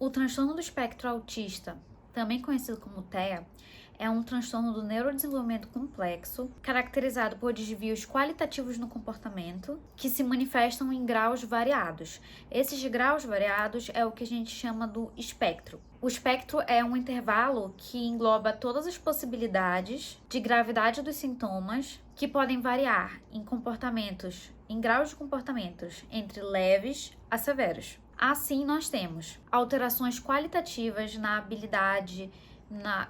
O transtorno do espectro autista, também conhecido como TEA, é um transtorno do neurodesenvolvimento complexo, caracterizado por desvios qualitativos no comportamento, que se manifestam em graus variados. Esses graus variados é o que a gente chama do espectro. O espectro é um intervalo que engloba todas as possibilidades de gravidade dos sintomas, que podem variar em graus de comportamentos entre leves a severos. Assim, nós temos alterações qualitativas na habilidade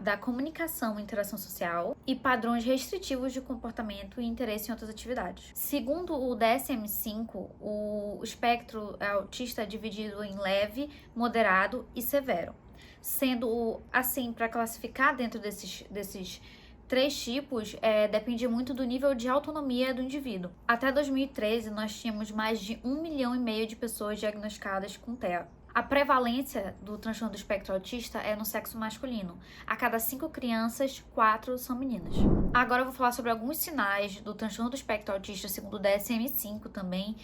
da comunicação e interação social e padrões restritivos de comportamento e interesse em outras atividades. Segundo o DSM-5, o espectro autista é dividido em leve, moderado e severo. Sendo assim, para classificar dentro desses três tipos, depende muito do nível de autonomia do indivíduo. Até 2013, nós tínhamos mais de 1,5 milhão de pessoas diagnosticadas com TEA. A prevalência do transtorno do espectro autista é no sexo masculino. A cada 5 crianças, 4 são meninas. Agora eu vou falar sobre alguns sinais do transtorno do espectro autista, segundo o DSM-5 também,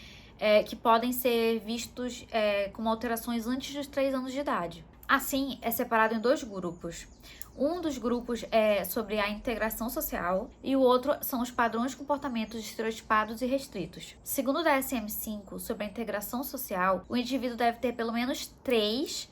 que podem ser vistos como alterações antes dos 3 anos de idade. Assim, é separado em 2 grupos. Um dos grupos é sobre a integração social e o outro são os padrões de comportamentos estereotipados e restritos. Segundo o DSM-5, sobre a integração social, o indivíduo deve ter pelo menos 3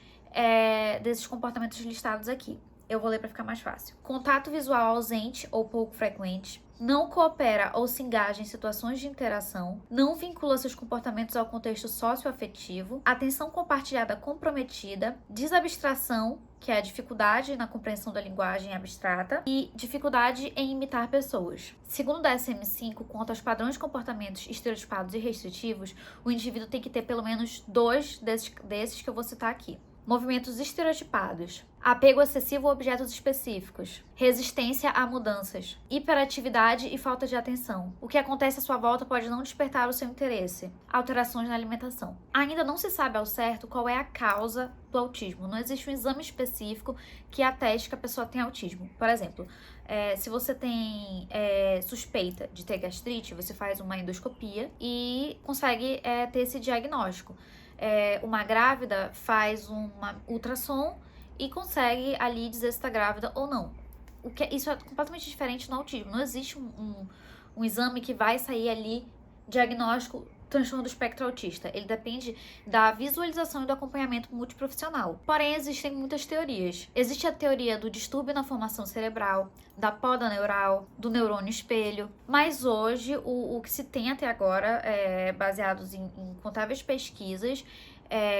desses comportamentos listados aqui. Eu vou ler para ficar mais fácil. Contato visual ausente ou pouco frequente. Não coopera ou se engaja em situações de interação, não vincula seus comportamentos ao contexto socioafetivo, atenção compartilhada comprometida, desabstração, que é a dificuldade na compreensão da linguagem abstrata, e dificuldade em imitar pessoas. Segundo o DSM-5, quanto aos padrões de comportamentos estereotipados e restritivos, o indivíduo tem que ter pelo menos 2 desses que eu vou citar aqui. Movimentos estereotipados, apego excessivo a objetos específicos, resistência a mudanças, hiperatividade e falta de atenção. O que acontece à sua volta pode não despertar o seu interesse. Alterações na alimentação. Ainda não se sabe ao certo qual é a causa do autismo. Não existe um exame específico que ateste que a pessoa tem autismo. Por exemplo, se você tem suspeita de ter gastrite, você faz uma endoscopia e consegue ter esse diagnóstico. Uma grávida faz uma ultrassom e consegue ali dizer se está grávida ou não. Isso é completamente diferente no autismo. Não existe um exame que vai sair ali diagnóstico transtorno do espectro autista. Ele depende da visualização e do acompanhamento multiprofissional. Porém, existem muitas teorias. Existe a teoria do distúrbio na formação cerebral, da poda neural, do neurônio espelho. Mas hoje, o que se tem até agora, baseados em incontáveis pesquisas,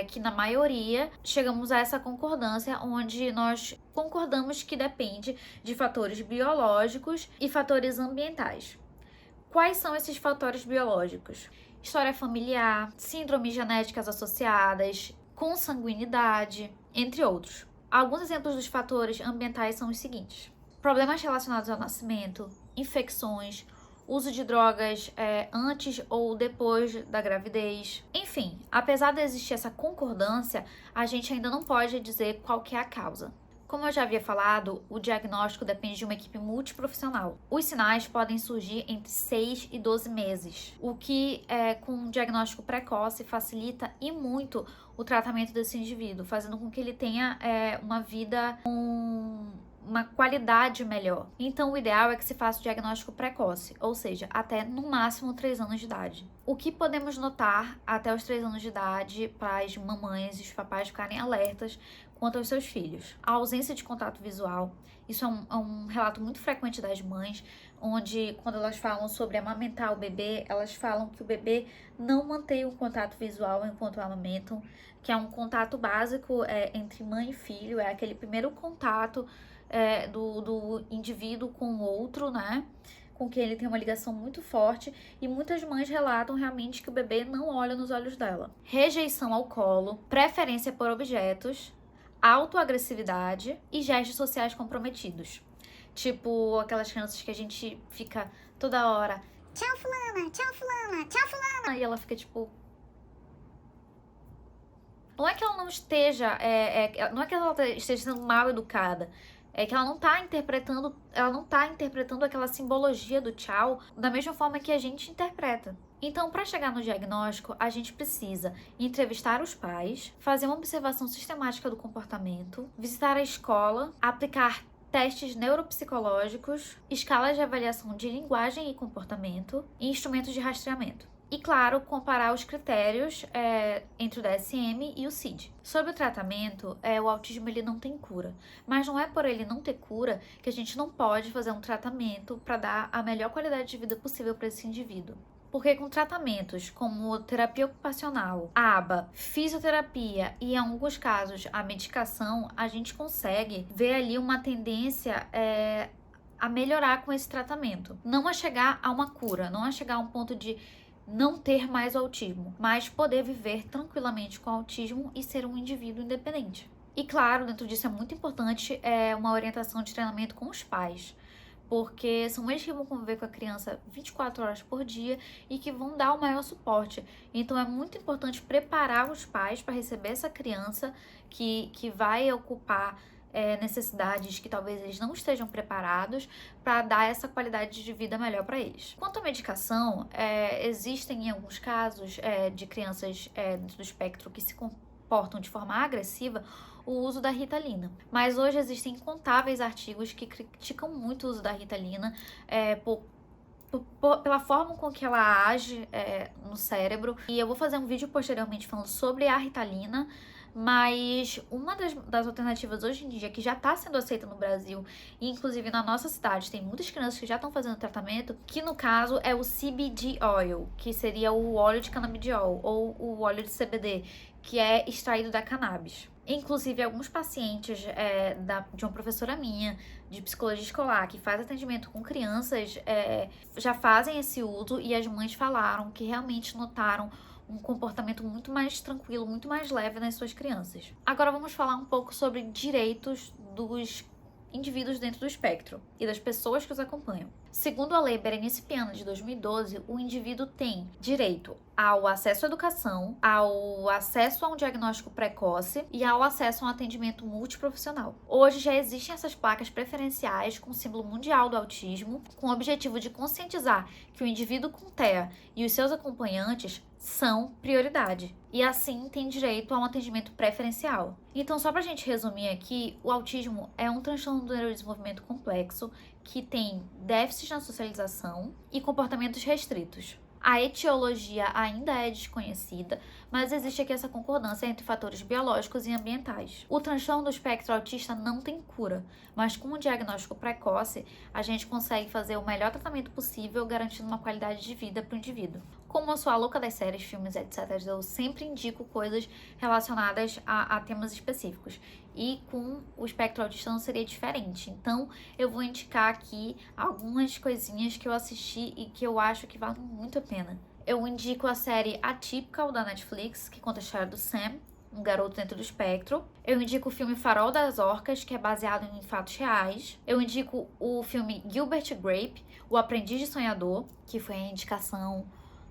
que na maioria chegamos a essa concordância, onde nós concordamos que depende de fatores biológicos e fatores ambientais. Quais são esses fatores biológicos? História familiar, síndromes genéticas associadas, consanguinidade, entre outros. Alguns exemplos dos fatores ambientais são os seguintes: problemas relacionados ao nascimento, infecções, uso de drogas antes ou depois da gravidez. Enfim, apesar de existir essa concordância, a gente ainda não pode dizer qual que é a causa. Como eu já havia falado, o diagnóstico depende de uma equipe multiprofissional. Os sinais podem surgir entre 6 e 12 meses, o que, com um diagnóstico precoce, facilita e muito o tratamento desse indivíduo, fazendo com que ele tenha uma vida com uma qualidade melhor. Então, o ideal é que se faça o diagnóstico precoce, ou seja, até no máximo 3 anos de idade. O que podemos notar até os 3 anos de idade para as mamães e os papais ficarem alertas quanto aos seus filhos? A ausência de contato visual. Isso é um relato muito frequente das mães, onde quando elas falam sobre amamentar o bebê, elas falam que o bebê não mantém o contato visual enquanto amamentam, que é um contato básico entre mãe e filho, é aquele primeiro contato do indivíduo com o outro, né? Com quem ele tem uma ligação muito forte, e muitas mães relatam realmente que o bebê não olha nos olhos dela. Rejeição ao colo, preferência por objetos, autoagressividade e gestos sociais comprometidos. Tipo aquelas crianças que a gente fica toda hora, tchau fulana, tchau fulana, tchau fulana, e ela fica tipo... Não é que ela não esteja, não é que ela esteja sendo mal educada, é que ela não tá interpretando aquela simbologia do tchau da mesma forma que a gente interpreta. Então, para chegar no diagnóstico, a gente precisa entrevistar os pais, fazer uma observação sistemática do comportamento, visitar a escola, aplicar testes neuropsicológicos, escalas de avaliação de linguagem e comportamento e instrumentos de rastreamento. E, claro, comparar os critérios entre o DSM e o CID. Sobre o tratamento, o autismo ele não tem cura. Mas não é por ele não ter cura que a gente não pode fazer um tratamento para dar a melhor qualidade de vida possível para esse indivíduo. Porque com tratamentos como terapia ocupacional, ABA, fisioterapia e, em alguns casos, a medicação, a gente consegue ver ali uma tendência a melhorar com esse tratamento. Não a chegar a uma cura, não a chegar a um ponto de não ter mais o autismo, mas poder viver tranquilamente com o autismo e ser um indivíduo independente. E claro, dentro disso é muito importante uma orientação de treinamento com os pais, porque são eles que vão conviver com a criança 24 horas por dia e que vão dar o maior suporte. Então é muito importante preparar os pais para receber essa criança que vai ocupar necessidades que talvez eles não estejam preparados para dar essa qualidade de vida melhor para eles. Quanto à medicação, existem em alguns casos de crianças dentro do espectro que se comportam de forma agressiva o uso da Ritalina. Mas hoje existem incontáveis artigos que criticam muito o uso da Ritalina pela forma com que ela age no cérebro. E eu vou fazer um vídeo posteriormente falando sobre a Ritalina, mas uma das alternativas hoje em dia que já está sendo aceita no Brasil, e inclusive na nossa cidade tem muitas crianças que já estão fazendo tratamento, que no caso é o CBD Oil, que seria o óleo de canabidiol, ou o óleo de CBD, que é extraído da cannabis. Inclusive, alguns pacientes de uma professora minha, de psicologia escolar, que faz atendimento com crianças, já fazem esse uso, e as mães falaram que realmente notaram um comportamento muito mais tranquilo, muito mais leve nas suas crianças. Agora vamos falar um pouco sobre direitos dos indivíduos dentro do espectro e das pessoas que os acompanham. Segundo a Lei Berenice Piana de 2012, o indivíduo tem direito ao acesso à educação, ao acesso a um diagnóstico precoce e ao acesso a um atendimento multiprofissional. Hoje já existem essas placas preferenciais com o símbolo mundial do autismo, com o objetivo de conscientizar que o indivíduo com TEA e os seus acompanhantes são prioridade e assim tem direito a um atendimento preferencial. Então, só pra gente resumir aqui, o autismo é um transtorno do neurodesenvolvimento complexo que tem déficits na socialização e comportamentos restritos. A etiologia ainda é desconhecida, mas existe aqui essa concordância entre fatores biológicos e ambientais. O transtorno do espectro autista não tem cura, mas com um diagnóstico precoce, a gente consegue fazer o melhor tratamento possível, garantindo uma qualidade de vida para o indivíduo. Como eu sou a louca das séries, filmes, etc., eu sempre indico coisas relacionadas a temas específicos. E com o espectro autista não seria diferente. Então, eu vou indicar aqui algumas coisinhas que eu assisti e que eu acho que valem muito a pena. Eu indico a série Atypical da Netflix, que conta a história do Sam, um garoto dentro do espectro. Eu indico o filme Farol das Orcas, que é baseado em fatos reais. Eu indico o filme Gilbert Grape, O Aprendiz de Sonhador, que foi a indicação,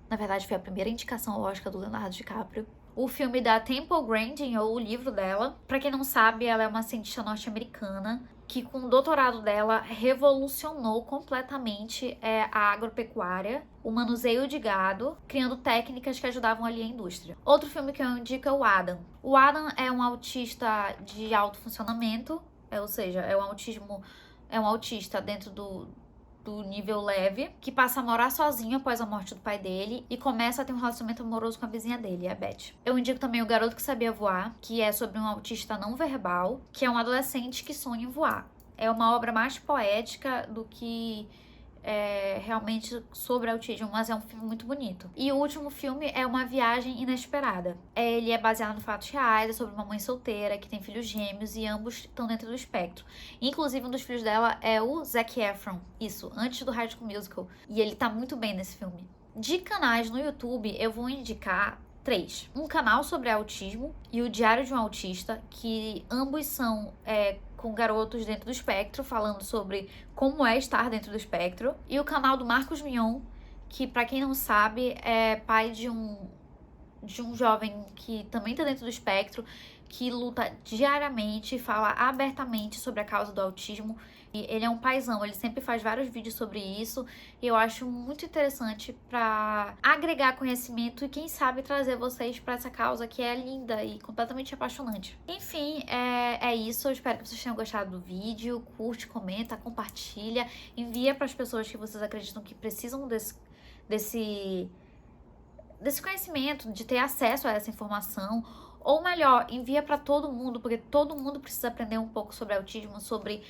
na verdade foi a primeira indicação ao Oscar do Leonardo DiCaprio. O filme da Temple Grandin, ou o livro dela. Pra quem não sabe, ela é uma cientista norte-americana que, com o doutorado dela, revolucionou completamente a agropecuária, o manuseio de gado, criando técnicas que ajudavam ali a indústria. Outro filme que eu indico é o Adam. O Adam é um autista de alto funcionamento, ou seja, é um autista dentro do nível leve, que passa a morar sozinho após a morte do pai dele e começa a ter um relacionamento amoroso com a vizinha dele, a Beth. Eu indico também O Garoto que Sabia Voar, que é sobre um autista não verbal, que é um adolescente que sonha em voar. É uma obra mais poética do que realmente sobre autismo, mas é um filme muito bonito. E o último filme é Uma Viagem Inesperada. Ele é baseado em fatos reais, é sobre uma mãe solteira que tem filhos gêmeos e ambos estão dentro do espectro. Inclusive, um dos filhos dela é o Zac Efron, isso, antes do High School Musical. E ele tá muito bem nesse filme. De canais no YouTube, eu vou indicar 3. Um canal sobre autismo e o Diário de um Autista, que ambos são com garotos dentro do espectro, falando sobre como é estar dentro do espectro. E o canal do Marcos Mion, que, pra quem não sabe, é pai de um jovem que também tá dentro do espectro, que luta diariamente, fala abertamente sobre a causa do autismo. E ele é um paizão, ele sempre faz vários vídeos sobre isso e eu acho muito interessante para agregar conhecimento e quem sabe trazer vocês para essa causa que é linda e completamente apaixonante. Enfim, é isso. Eu espero que vocês tenham gostado do vídeo. Curte, comenta, compartilha, envia para as pessoas que vocês acreditam que precisam desse conhecimento, de ter acesso a essa informação. Ou melhor, envia para todo mundo, porque todo mundo precisa aprender um pouco sobre autismo, sobre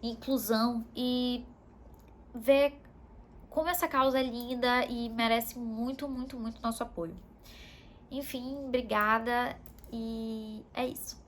inclusão e ver como essa causa é linda e merece muito, muito, muito nosso apoio. Enfim, obrigada e é isso.